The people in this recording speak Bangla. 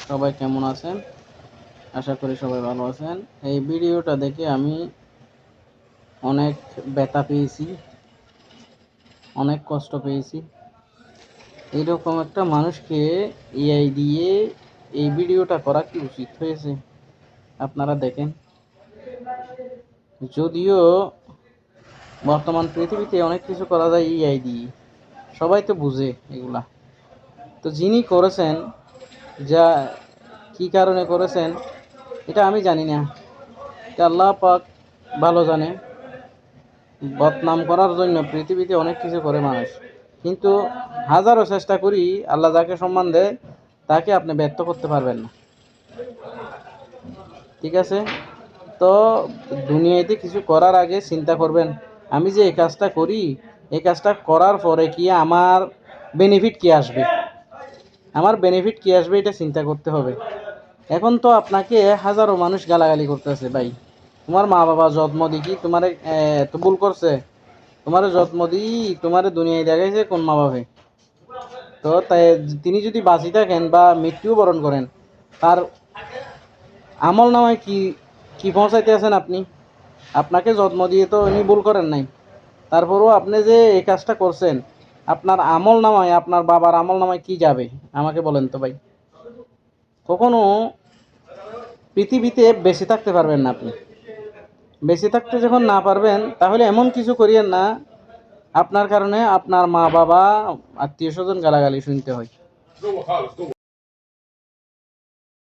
সবাই কেমন আছেন? আশা করি সবাই ভালো আছেন। এই ভিডিওটা দেখে আমি অনেক ব্যথা পেয়েছি, অনেক কষ্ট পেয়েছি। এরকম একটা মানুষকে এআই দিয়ে এই ভিডিওটা করা কি উচিত হয়েছে? আপনারা দেখেন। যদিও বর্তমান পৃথিবীতে অনেক কিছু করা যায় এআই দিয়ে, সবাই তো বুঝে এগুলা। তো যিনি করেছেন, যা কি কারণে করেছেন এটা আমি জানি না, এটা আল্লাহ পাক ভালো জানে। বদনাম করার জন্য পৃথিবীতে অনেক কিছু করে মানুষ, কিন্তু হাজারো চেষ্টা করি আল্লাহ যাকে সম্মান দেয় তাকে আপনি ব্যর্থ করতে পারবেন না। ঠিক আছে? তো দুনিয়াতে কিছু করার আগে চিন্তা করবেন, আমি যে এই কাজটা করি, এই কাজটা করার পরে কি আমার বেনিফিট কি আসবে, আমার বেনিফিট কি আসবে এটা চিন্তা করতে হবে। এখন তো আপনাকে হাজারো মানুষ গালাগালি করতেছে, ভাই তোমার মা বাবা জন্ম দেখি তোমার তো ভুল করছে, তোমার জন্ম দিই তোমার দুনিয়ায় দেখাইছে কোন মা বাপে। তো তাই তিনি যদি বাঁচি থাকেন বা মৃত্যু বরণ করেন, তার আমল নামায় কি কি পৌঁছাইতে আছেন আপনি? আপনাকে জন্ম দিয়ে তো উনি ভুল করেন নাই, তারপরেও আপনি যে এই কাজটা করছেন, আপনার আমল নামায়, আপনার বাবার আমল নামায় কি যাবে আমাকে বলেন তো ভাই। কখনো পৃথিবীতে বেঁচে থাকতে পারবেন না আপনি। বেঁচে থাকতে যখন না পারবেন, তাহলে এমন কিছু করিয়েন না আপনার কারণে আপনার মা বাবা আত্মীয় স্বজন গালাগালি শুনতে হয়।